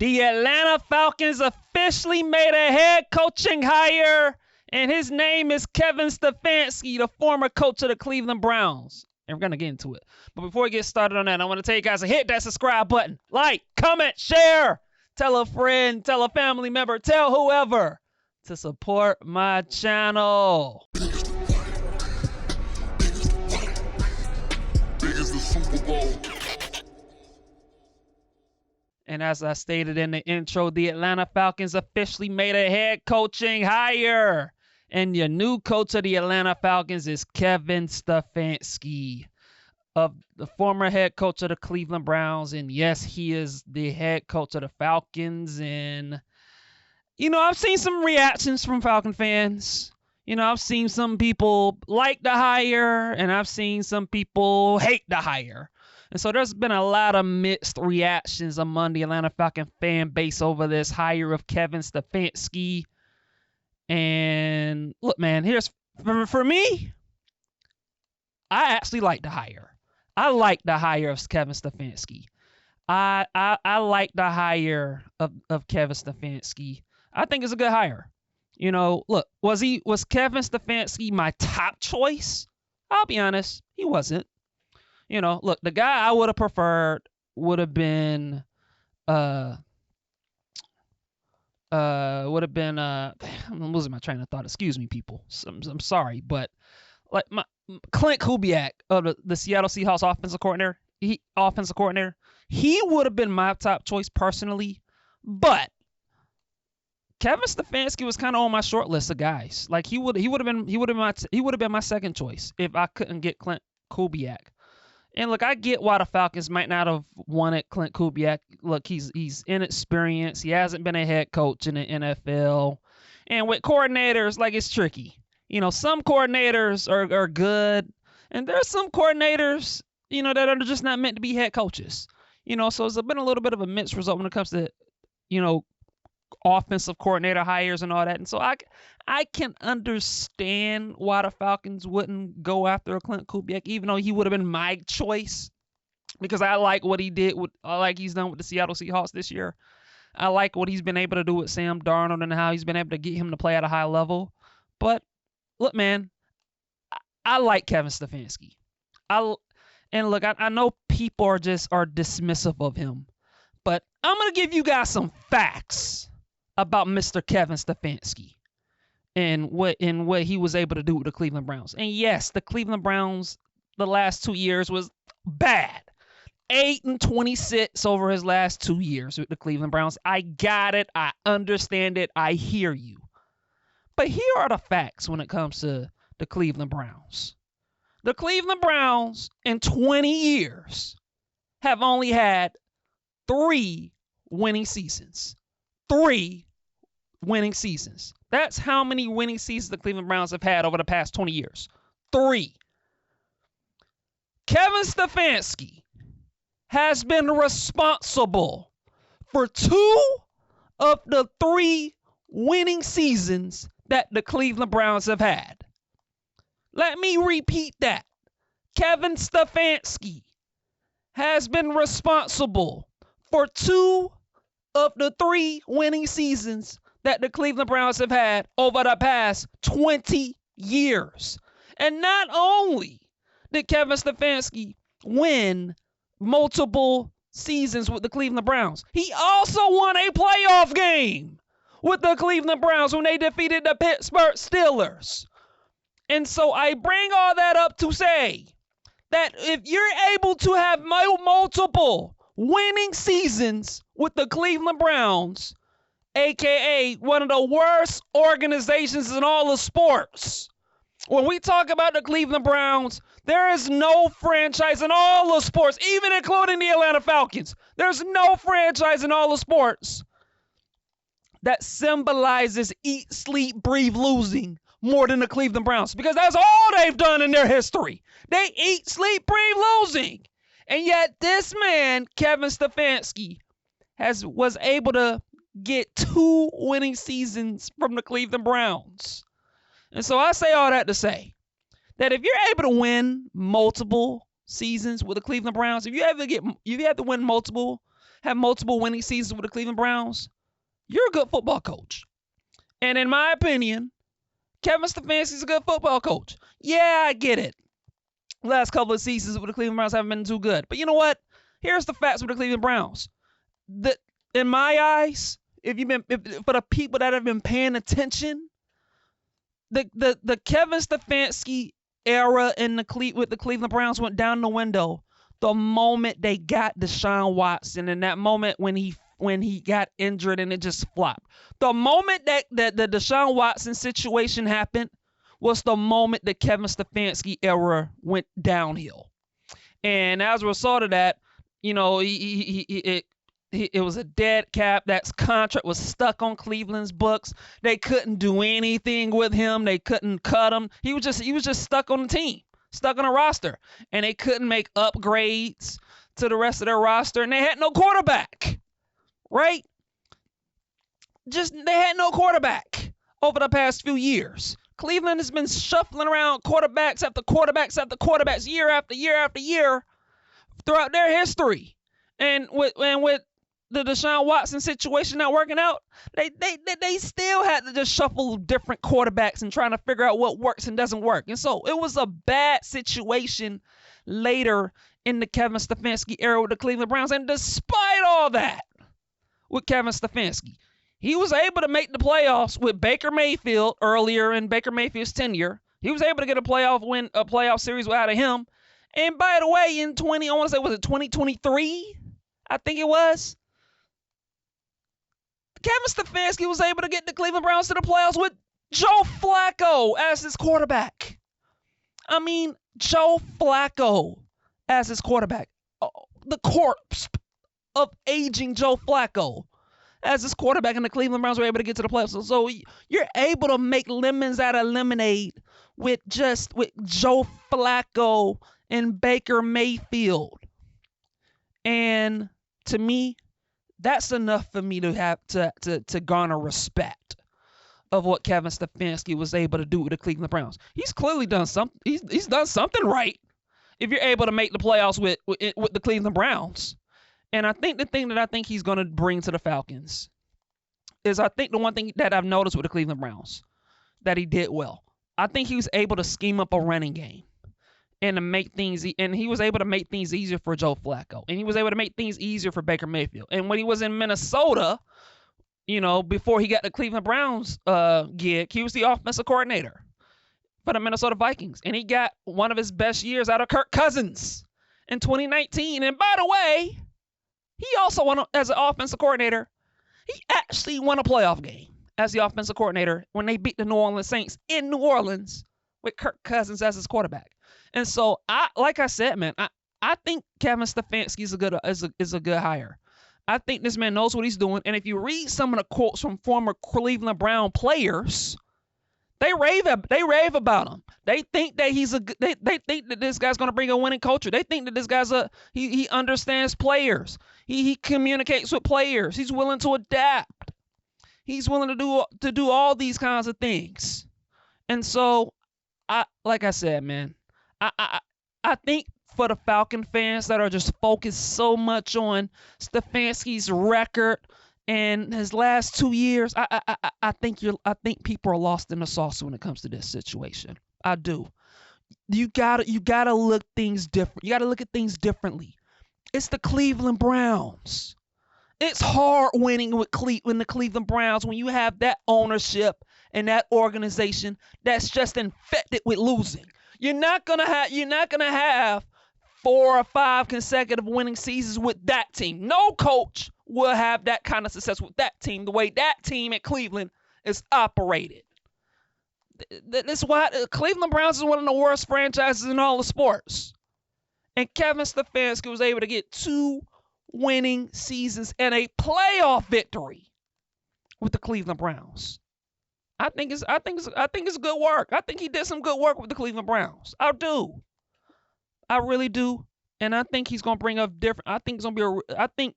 The Atlanta Falcons officially made a head coaching hire, and his name is Kevin Stefanski, the former coach of the Cleveland Browns. And we're going to get into it. But before we get started on that, I want to tell you guys to hit that subscribe button. Like, comment, share. Tell a friend, tell a family member, tell whoever to support my channel. And as I stated in the intro, the Atlanta Falcons officially made a head coaching hire. And your new coach of the Atlanta Falcons is Kevin Stefanski, of the former head coach of the Cleveland Browns. And yes, he is the head coach of the Falcons. And, you know, I've seen some reactions from Falcon fans. You know, I've seen some people like the hire, and I've seen some people hate the hire. And so there's been a lot of mixed reactions among the Atlanta Falcon fan base over this hire of Kevin Stefanski. And look, man, here's for me, I actually like the hire. I like the hire of Kevin Stefanski. I like the hire of Kevin Stefanski. I think it's a good hire. You know, look, was Kevin Stefanski my top choice? I'll be honest, he wasn't. You know, look, the guy I would have preferred would have been I'm losing my train of thought. Excuse me, people. I'm sorry, but like Clint Kubiak of the Seattle Seahawks offensive coordinator, he would have been my top choice personally, but Kevin Stefanski was kind of on my short list of guys. Like he would have been my second choice if I couldn't get Clint Kubiak. And look, I get why the Falcons might not have wanted Clint Kubiak. Look, he's inexperienced. He hasn't been a head coach in the NFL. And with coordinators, like, it's tricky. You know, some coordinators are good, and there's some coordinators, you know, that are just not meant to be head coaches. You know, so it's been a little bit of a mixed result when it comes to, you know, offensive coordinator hires and all that. And so I can understand why the Falcons wouldn't go after a Clint Kubiak, even though he would have been my choice, because I like what he did. I like he's done with the Seattle Seahawks this year. I like what he's been able to do with Sam Darnold and how he's been able to get him to play at a high level. But look, man, I like Kevin Stefanski. And look, I know people are dismissive of him, but I'm going to give you guys some facts about Mr. Kevin Stefanski and what he was able to do with the Cleveland Browns. And yes, the Cleveland Browns the last 2 years was bad. 8-26 over his last 2 years with the Cleveland Browns. I got it. I understand it. I hear you. But here are the facts when it comes to the Cleveland Browns. The Cleveland Browns in 20 years have only had 3 winning seasons. 3 winning seasons. That's how many winning seasons the Cleveland Browns have had over the past 20 years. 3. Kevin Stefanski has been responsible for 2 of the 3 winning seasons that the Cleveland Browns have had. Let me repeat that. Kevin Stefanski has been responsible for 2 of the 3 winning seasons that the Cleveland Browns have had over the past 20 years. And not only did Kevin Stefanski win multiple seasons with the Cleveland Browns, he also won a playoff game with the Cleveland Browns when they defeated the Pittsburgh Steelers. And so I bring all that up to say that if you're able to have multiple winning seasons with the Cleveland Browns, a.k.a. one of the worst organizations in all of sports. When we talk about the Cleveland Browns, there is no franchise in all of sports, even including the Atlanta Falcons. There's no franchise in all of sports that symbolizes eat, sleep, breathe losing more than the Cleveland Browns, because that's all they've done in their history. They eat, sleep, breathe losing. And yet this man, Kevin Stefanski, was able to get 2 winning seasons from the Cleveland Browns. And so I say all that to say that if you're able to win multiple seasons with the Cleveland Browns, if you have to win multiple, have multiple winning seasons with the Cleveland Browns, you're a good football coach. And in my opinion, Kevin Stefanski's a good football coach. Yeah, I get it. Last couple of seasons with the Cleveland Browns haven't been too good. But you know what? Here's the facts with the Cleveland Browns. In my eyes, for the people that have been paying attention, the Kevin Stefanski era with the Cleveland Browns went down the window the moment they got Deshaun Watson, and that moment when he got injured and it just flopped. The moment that the Deshaun Watson situation happened was the moment the Kevin Stefanski era went downhill. And as a result of that, you know, it was a dead cap. That contract was stuck on Cleveland's books. They couldn't do anything with him. They couldn't cut him. He was just stuck on the team, stuck on a roster, and they couldn't make upgrades to the rest of their roster, and they had no quarterback, right? They had no quarterback over the past few years. Cleveland has been shuffling around quarterbacks after quarterbacks after quarterbacks year after year after year throughout their history. And with the Deshaun Watson situation not working out, they still had to just shuffle different quarterbacks and trying to figure out what works and doesn't work. And so it was a bad situation later in the Kevin Stefanski era with the Cleveland Browns. And despite all that, with Kevin Stefanski, he was able to make the playoffs with Baker Mayfield earlier in Baker Mayfield's tenure. He was able to get a playoff series out of him. And by the way, in 2023? I think it was. Kevin Stefanski was able to get the Cleveland Browns to the playoffs with Joe Flacco as his quarterback. I mean, Joe Flacco as his quarterback. The corpse of aging Joe Flacco as his quarterback, and the Cleveland Browns were able to get to the playoffs. So you're able to make lemons out of lemonade with Joe Flacco and Baker Mayfield. And to me, that's enough for me to have to garner respect of what Kevin Stefanski was able to do with the Cleveland Browns. He's clearly done something. He's done something right if you're able to make the playoffs with the Cleveland Browns. And I think the thing that I think he's going to bring to the Falcons is, I think the one thing that I've noticed with the Cleveland Browns that he did well, I think he was able to scheme up a running game and he was able to make things easier for Joe Flacco, and he was able to make things easier for Baker Mayfield. And when he was in Minnesota, you know, before he got the Cleveland Browns gig, he was the offensive coordinator for the Minnesota Vikings, and he got one of his best years out of Kirk Cousins in 2019. And by the way, he also won as an offensive coordinator. He actually won a playoff game as the offensive coordinator when they beat the New Orleans Saints in New Orleans with Kirk Cousins as his quarterback. And so, like I said, man, I think Kevin Stefanski is a good hire. I think this man knows what he's doing. And if you read some of the quotes from former Cleveland Brown players, they rave about him. They think that they think that this guy's going to bring a winning culture. They think that this guy's he understands players. He communicates with players. He's willing to adapt. He's willing to do all these kinds of things. And so, like I said, man, I think for the Falcon fans that are just focused so much on Stefanski's record and his last 2 years, I think people are lost in the sauce when it comes to this situation. I do. You gotta look things different. You gotta look at things differently. It's the Cleveland Browns. It's hard winning with the Cleveland Browns when you have that ownership and that organization that's just infected with losing. You're not gonna have 4 or 5 consecutive winning seasons with that team. No coach will have that kind of success with that team, the way that team at Cleveland is operated. That's why Cleveland Browns is one of the worst franchises in all of sports. And Kevin Stefanski was able to get 2 winning seasons and a playoff victory with the Cleveland Browns. I think it's good work. I think he did some good work with the Cleveland Browns. I do. I really do. And I think he's going to bring a different, I think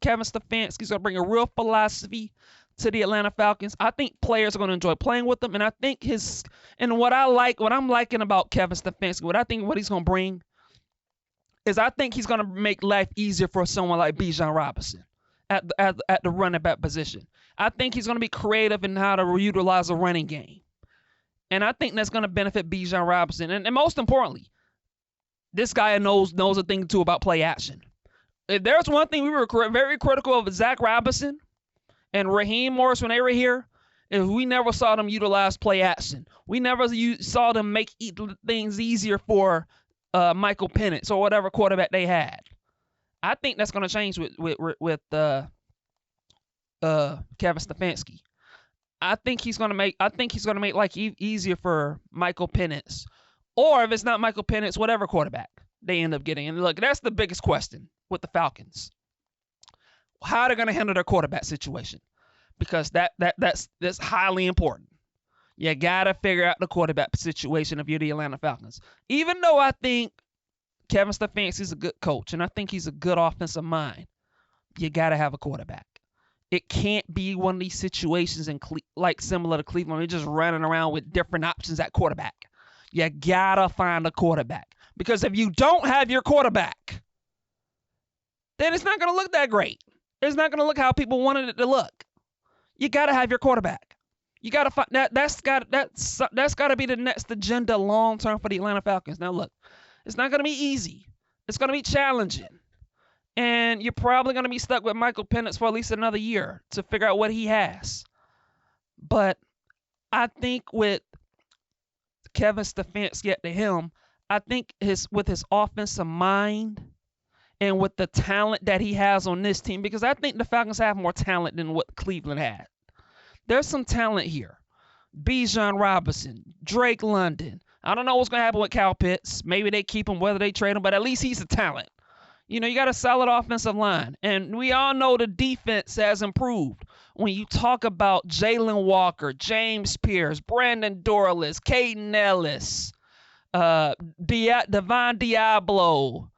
Kevin Stefanski's going to bring a real philosophy to the Atlanta Falcons. I think players are going to enjoy playing with him. And I think what I'm liking about Kevin Stefanski, what he's going to bring is, I think he's going to make life easier for someone like Bijan Robinson at the running back position. I think he's going to be creative in how to utilize a running game. And I think that's going to benefit Bijan Robinson. And most importantly, this guy knows a thing or two about play action. If there's one thing we were very critical of Zach Robinson and Raheem Morris when they were here, is we never saw them utilize play action. We never saw them make things easier for Michael Penix or whatever quarterback they had. I think that's going to change with Kevin Stefanski. I think he's going to make life easier for Michael Penix, or if it's not Michael Penix, whatever quarterback they end up getting. And look, that's the biggest question with the Falcons: how they're going to handle their quarterback situation, because that's highly important. You got to figure out the quarterback situation if you're the Atlanta Falcons. Even though I think Kevin Stefanski is a good coach and I think he's a good offensive mind, you got to have a quarterback. It can't be one of these situations like similar to Cleveland. You're just running around with different options at quarterback. You got to find a quarterback. Because if you don't have your quarterback, then it's not going to look that great. It's not going to look how people wanted it to look. You got to have your quarterback. You got to find that's got to be the next agenda long term for the Atlanta Falcons. Now look, it's not going to be easy. It's going to be challenging. And you're probably going to be stuck with Michael Penix for at least another year to figure out what he has. But I think with Kevin Stefanski at the helm, I think with his offensive mind and with the talent that he has on this team, because I think the Falcons have more talent than what Cleveland had. There's some talent here. Bijan Robinson, Drake London. I don't know what's going to happen with Kyle Pitts. Maybe they keep him, whether they trade him, but at least he's a talent. You got a solid offensive line. And we all know the defense has improved. When you talk about Jalen Walker, James Pierce, Brandon Dorless, Caden Ellis, Devon Diablo,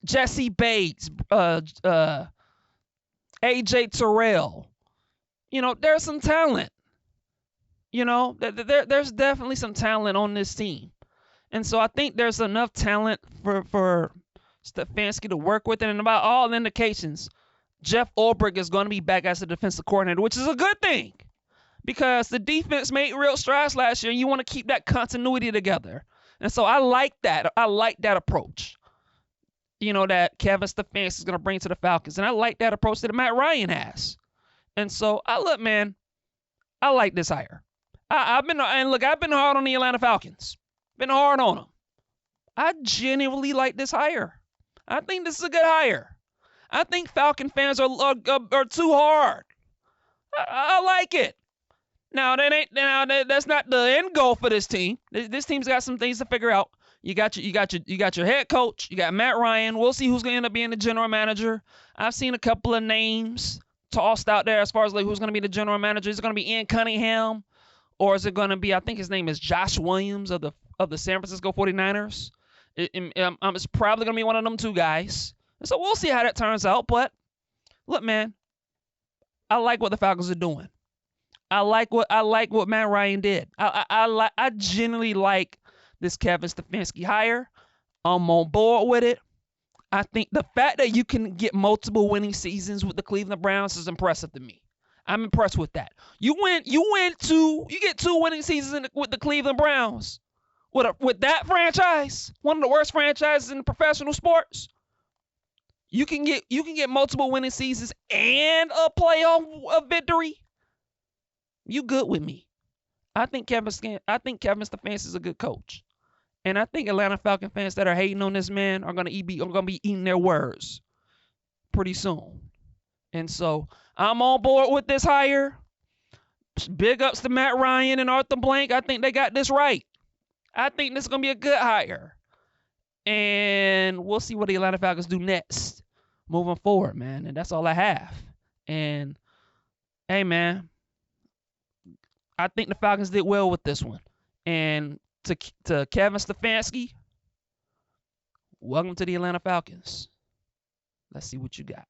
Jesse Bates, AJ Terrell. There's some talent. There's definitely some talent on this team. And so I think there's enough talent for Stefanski to work with. And about all indications, Jeff Ulbrich is going to be back as a defensive coordinator, which is a good thing. Because the defense made real strides last year, and you want to keep that continuity together. And so I like that. I like that approach, that Kevin Stefanski is going to bring to the Falcons. And I like that approach that Matt Ryan has. And so, I like this hire. I've been hard on the Atlanta Falcons. Been hard on them. I genuinely like this hire. I think this is a good hire. I think Falcon fans are too hard. I like it. Now that's not the end goal for this team. This team's got some things to figure out. You got your head coach. You got Matt Ryan. We'll see who's going to end up being the general manager. I've seen a couple of names tossed out there as far as like who's going to be the general manager. Is it going to be Ian Cunningham, or is it going to be, I think his name is Josh Williams of the San Francisco 49ers? It's probably going to be one of them two guys. And so we'll see how that turns out. But look, man, I like what the Falcons are doing. I like what Matt Ryan did. I genuinely like this Kevin Stefanski hire. I'm on board with it. I think the fact that you can get multiple winning seasons with the Cleveland Browns is impressive to me. I'm impressed with that. You get 2 winning seasons with the Cleveland Browns. With that franchise, one of the worst franchises in professional sports. You can get multiple winning seasons and a playoff victory. You good with me? I think Kevin Stefanski is a good coach, and I think Atlanta Falcon fans that are hating on this man are gonna be eating their words pretty soon. And so I'm on board with this hire. Big ups to Matt Ryan and Arthur Blank. I think they got this right. I think this is gonna be a good hire, and we'll see what the Atlanta Falcons do next, moving forward, man. And that's all I have. And hey, man, I think the Falcons did well with this one. And to Kevin Stefanski, welcome to the Atlanta Falcons. Let's see what you got.